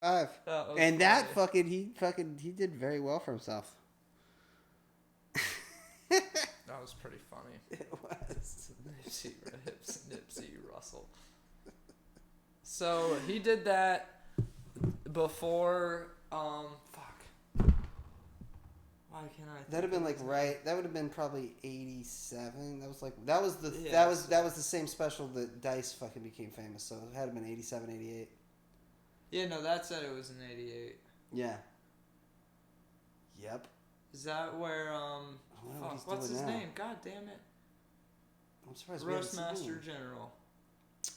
Five. That was And that funny. he did very well for himself. That was pretty funny. It was. Nipsey Russell. So he did that before. Fuck. Why can't I? That'd have been like right. That would have been probably 87. That was the Yeah, that was the same special that Dice fucking became famous. So it had to been 87, 88. Yeah, no, that said it was in '88. Yeah. Yep. Is that where what's his now. name? God damn it. I'm surprised we haven't seen Roastmaster him. General.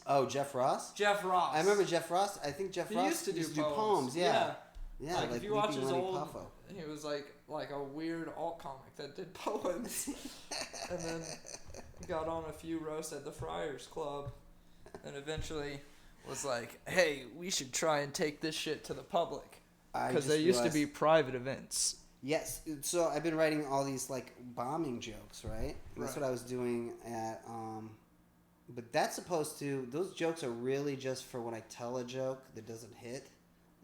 Oh, Jeff Ross? Jeff Ross. I remember Jeff Ross. I think Jeff Ross used to do poems. Yeah. Yeah. Like if you watch his Lenny old, Puffo. he was like a weird alt comic that did poems, and then he got on a few roasts at the Friars Club, and eventually was like, "Hey, we should try and take this shit to the public," because there used to be private events. Yes, so I've been writing all these like bombing jokes, right? And that's what I was doing at. But that's supposed to. Those jokes are really just for when I tell a joke that doesn't hit,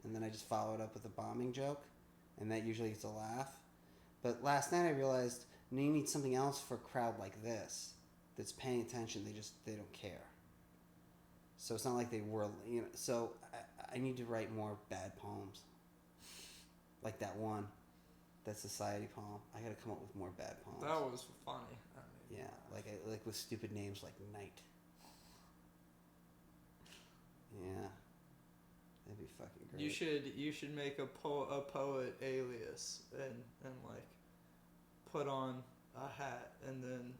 and then I just follow it up with a bombing joke, and that usually gets a laugh. But last night I realized you need something else for a crowd like this that's paying attention. They don't care. So it's not like they were, you know. So I need to write more bad poems, like that one. That society poem. I gotta come up with more bad poems. That was funny. Yeah, like with stupid names like Knight. Yeah, that'd be fucking great. You should make a poet alias and like put on a hat and then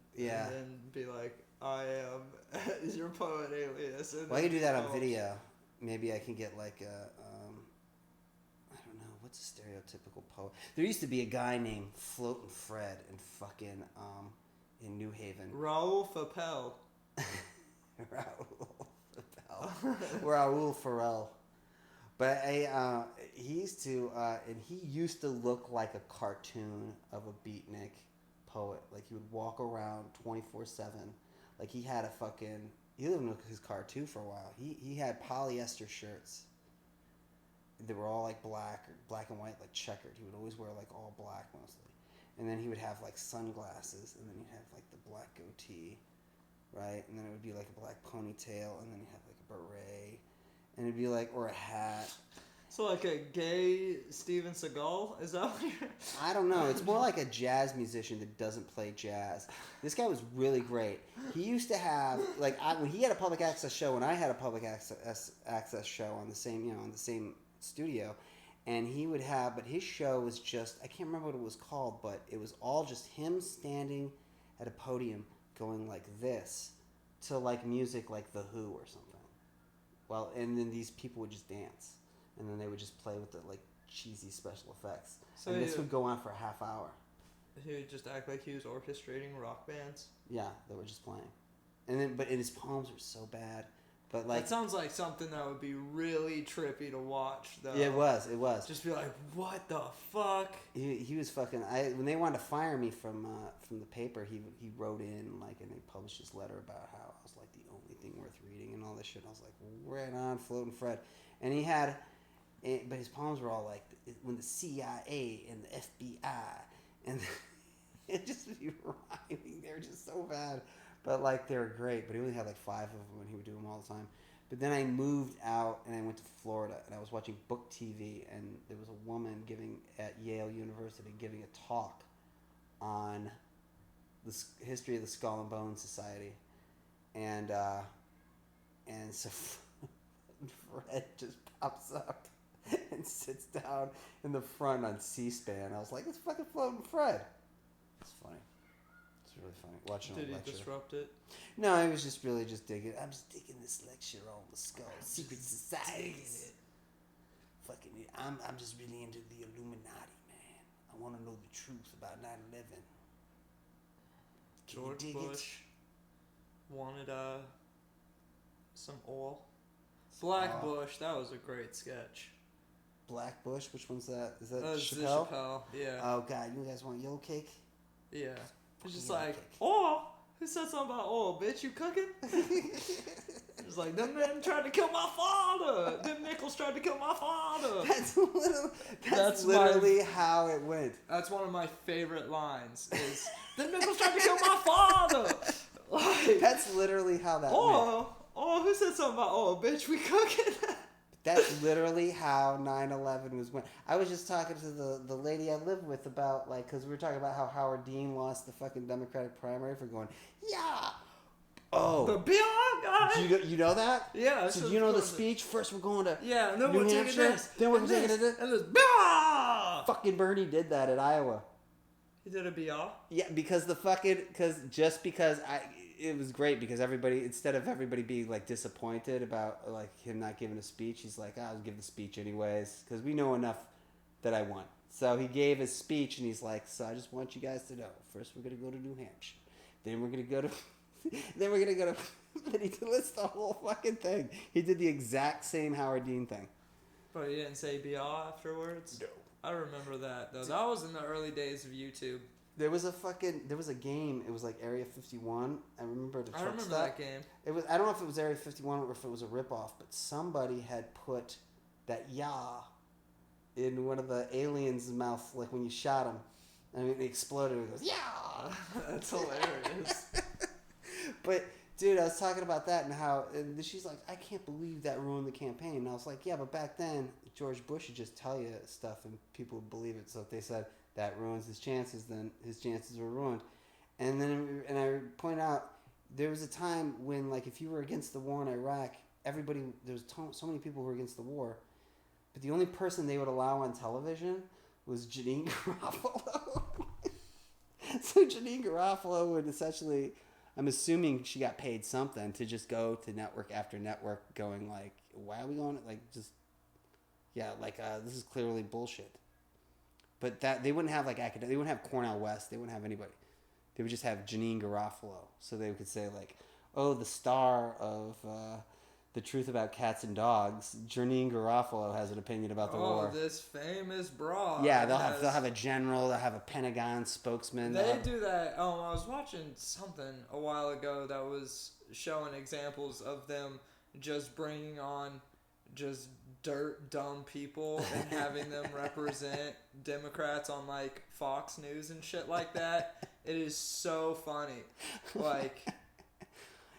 be like, I am is your poet alias. And Well, I can do that on video. Maybe I can get like a what's a stereotypical poet? There used to be a guy named Floatin' Fred in New Haven. Raoul Fapel. Raoul Farrell. But he used to, and he used to look like a cartoon of a beatnik poet. Like he would walk around 24/7. Like he had he lived in his car too for a while. He had polyester shirts. They were all like black and white, like checkered. He would always wear like all black mostly. And then he would have like sunglasses, and then he'd have like the black goatee, right? And then it would be like a black ponytail, and then he'd have like a beret, and it'd be like, or a hat. So like a gay Steven Seagal? Is that what you're... I don't know. It's more like a jazz musician that doesn't play jazz. This guy was really great. He used to have, when he had a public access show, and I had a public access show on the same studio, and he would have, but his show was just, I can't remember what it was called, but it was all just him standing at a podium going like this to like music like The Who or something. Well, and then these people would just dance, and then they would just play with the like cheesy special effects. So and this would go on for a half hour. He would just act like he was orchestrating rock bands. Yeah, they were just playing, and then his poems were so bad. But like, that sounds like something that would be really trippy to watch, though. Yeah, it was. Just be like, what the fuck? He was fucking. When they wanted to fire me from the paper, he wrote in and they published his letter about how I was like the only thing worth reading and all this shit. And I was like, right on, Floatin' Fred. And he had, but his poems were all like, when the CIA and the FBI and it just be rhyming. They were just so bad. But they were great. But he only had 5 of them, and he would do them all the time. But then I moved out, and I went to Florida, and I was watching Book TV, and there was a woman at Yale University giving a talk on the history of the Skull and Bones Society, and so Fred just pops up and sits down in the front on C-SPAN. I was like, it's fucking Floatin' Fred. It's funny. Really funny watching a lecture. Did he disrupt it? No, I was just really digging. I'm just digging this lecture on the skull secret societies. Fucking, I'm just really into the Illuminati, man. I want to know the truth about 9/11. George Bush wanted some oil. Black Bush, that was a great sketch. Black Bush, which one's that? Is that Chappelle? Chappelle, yeah. Oh god, you guys want yellow cake? Yeah. It's just like, oh, who said something about oil, bitch? You cooking? It's like, them men tried to kill my father. Them nickels tried to kill my father. That's literally how it went. That's one of my favorite lines. Is them nickels tried to kill my father. Like, That's literally how that went. Oh, who said something about, oh, bitch, we cooking? That's literally how 9/11 was went. I was just talking to the lady I live with about, like, because we were talking about how Howard Dean lost the fucking Democratic primary for going, yeah. Oh. The BR guy? You know that? Yeah. So do you know the speech? First we're going to and then New we're taking Hampshire. this. Then we're taking this. And this BR! Fucking Bernie did that at Iowa. He did a BR? Yeah, because it was great because everybody, instead of everybody being like disappointed about like him not giving a speech, he's like, I'll give the speech anyways because we know enough that I won. So he gave his speech and he's like, so I just want you guys to know, first we're gonna go to New Hampshire, then we're gonna go to, then he lists the whole fucking thing. He did the exact same Howard Dean thing. But he didn't say BR afterwards? No. I remember that though. That was in the early days of YouTube. There was a game. It was like Area 51. I remember the truck I remember stop. that game. It was. I don't know if it was Area 51 or if it was a ripoff, but somebody had put that "yah" in one of the aliens' mouth, like when you shot him. I mean, it exploded. It goes "yah." That's hilarious. But dude, I was talking about that and how, and she's like, I can't believe that ruined the campaign. And I was like, yeah, but back then George Bush would just tell you stuff and people would believe it. So if they said that ruins his chances, then his chances were ruined. And then, and I point out, there was a time when, like, if you were against the war in Iraq, everybody, there's so many people who were against the war, but the only person they would allow on television was Janine Garofalo. So Janine Garofalo would essentially, I'm assuming she got paid something to just go to network after network going like, why are we going, like, just, yeah, like, this is clearly bullshit. But that they wouldn't have like they wouldn't have Cornel West. They wouldn't have anybody. They would just have Janine Garofalo. So they could say like, "Oh, the star of The Truth About Cats and Dogs, Janine Garofalo has an opinion about the war." Oh, this famous broad. Yeah, they'll have a general. They'll have a Pentagon spokesman. They do that. I was watching something a while ago that was showing examples of them just bringing on just dirt dumb people and having them represent Democrats on like Fox News and shit like that. It is so funny. Like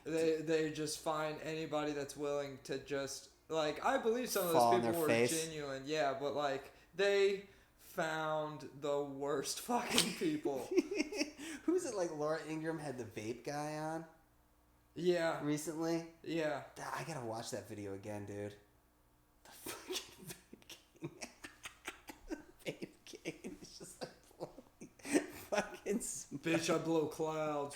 they just find anybody that's willing to just like, I believe some of those people were genuine, yeah, but like they found the worst fucking people. Who's it, like Laura Ingraham had the vape guy on? Yeah. Recently? Yeah. I gotta watch that video again, dude. The fucking vape king. The vape king is just like blowing fucking smoke. Bitch, I blow clouds.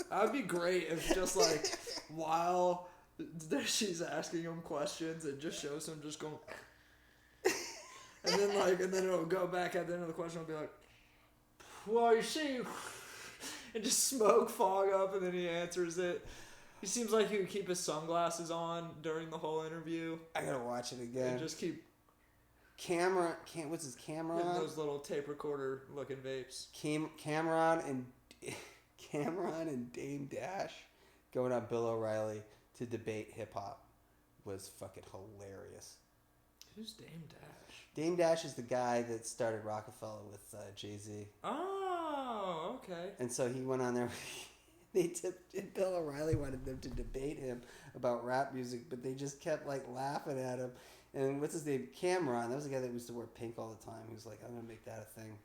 That'd be great if just like while she's asking him questions, it just shows him just going, and then it'll go back at the end of the question. It'll be like, well, you see, and just smoke fog up, and then he answers it. He seems like he would keep his sunglasses on during the whole interview. I gotta watch it again. And just keep what's his Cameron? those little tape recorder looking vapes. Cameron and Dame Dash going on Bill O'Reilly to debate hip hop was fucking hilarious. Who's Dame Dash? Dame Dash is the guy that started Rockefeller with Jay-Z. Oh, okay. And so he went on there. Bill O'Reilly wanted them to debate him about rap music, but they just kept like laughing at him. And what's his name? Cameron. That was the guy that used to wear pink all the time. He was like, I'm gonna make that a thing.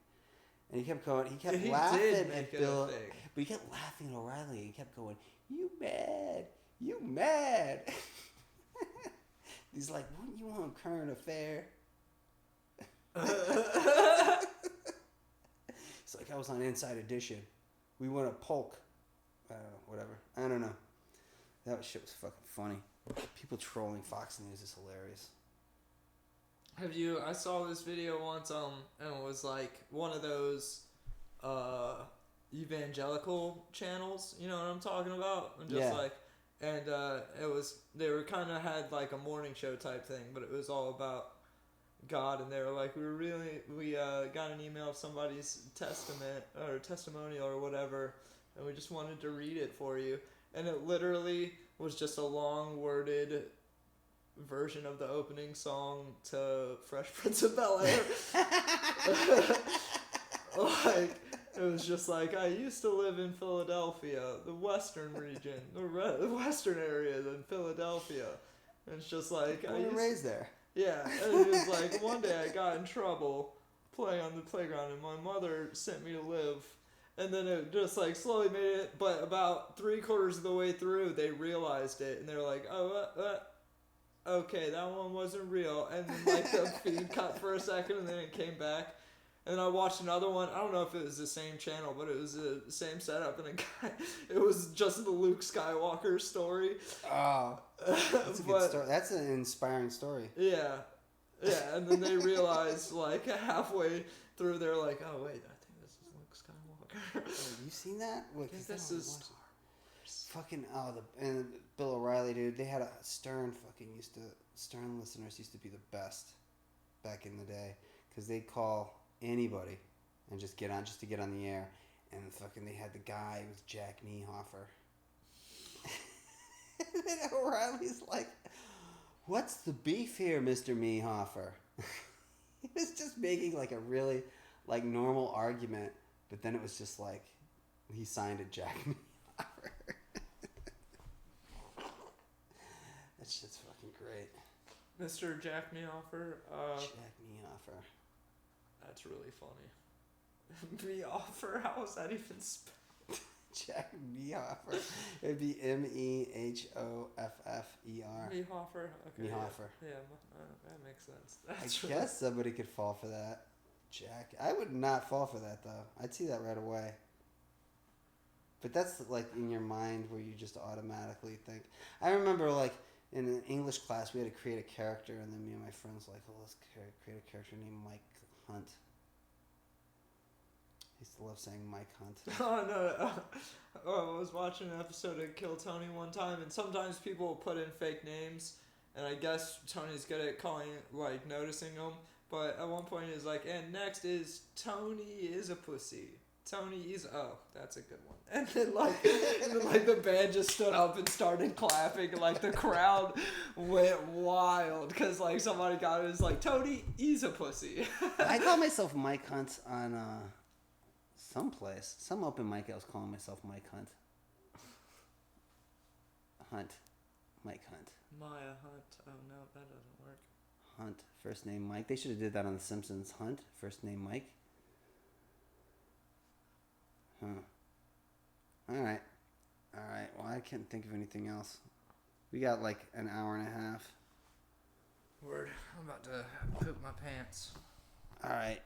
And he kept going. He kept laughing at Bill, but he kept laughing at O'Reilly. He kept going, "You mad? You mad?" He's like, "Wouldn't you want a current affair?" It's like, I was on Inside Edition. We want a polk. Whatever. I don't know. That shit was fucking funny. People trolling Fox News is hilarious. I saw this video once, and it was like one of those evangelical channels, you know what I'm talking about? And just they were kind of had like a morning show type thing, but it was all about God, and they were like, we got an email of somebody's testimonial or whatever, and we just wanted to read it for you. and it literally was just a long worded version of the opening song to Fresh Prince of Bel-Air. Like, it was just like, I used to live in Philadelphia, the western region, the western area in Philadelphia. And it's just like, I was raised there. Yeah, and it was like, one day I got in trouble playing on the playground, and my mother sent me to live. And then it just like slowly made it, but about 3/4 of the way through, they realized it, and they were like, oh, okay, that one wasn't real. And then like the feed cut for a second, and then it came back. And then I watched another one. I don't know if it was the same channel, but it was the same setup. And it was just the Luke Skywalker story. Oh, that's a good story. That's an inspiring story. Yeah. Yeah, and then they realized, like, halfway through, they're like, oh, wait, I think this is Luke Skywalker. Oh, you seen that? What, I think this is Star Wars. Fucking, and Bill O'Reilly, dude, they had a Stern listeners used to be the best back in the day. Because they'd call anybody and just to get on the air, and fucking they had the guy, it was Jack Meehoffer. And then O'Reilly's like, what's the beef here, Mr. Meehoffer? He was just making like a really like normal argument, but then it was just like he signed it Jack Meehoffer. That shit's fucking great. Mr. Jack Meehoffer. Jack Meehoffer. That's really funny. Meehoffer? How was that even spelled? Jack Meehoffer. It'd be Mehofffer. Meehoffer? Okay. Meehoffer. Yeah, that makes sense. I guess somebody could fall for that. Jack. I would not fall for that, though. I'd see that right away. But that's like in your mind where you just automatically think. I remember like in an English class we had to create a character, and then me and my friends were like, oh, let's create a character named Mike Hunt. I used to love saying Mike Hunt. Oh, no. I was watching an episode of Kill Tony one time, and sometimes people will put in fake names, and I guess Tony's good at noticing them. But at one point, he's like, and next is Tony is a pussy. Tony is, that's a good one. And then, the band just stood up and started clapping, and, like, the crowd went wild, because, like, somebody got it, was like, Tony is a pussy. I call myself Mike Hunt on, some open mic I was calling myself Mike Hunt. Mike Hunt. Maya Hunt. Oh no, that doesn't work. Hunt, first name Mike. They should have did that on The Simpsons. Hunt, first name Mike. Huh. Alright. Well, I can't think of anything else. We got like an hour and a half. Word. I'm about to poop my pants. Alright.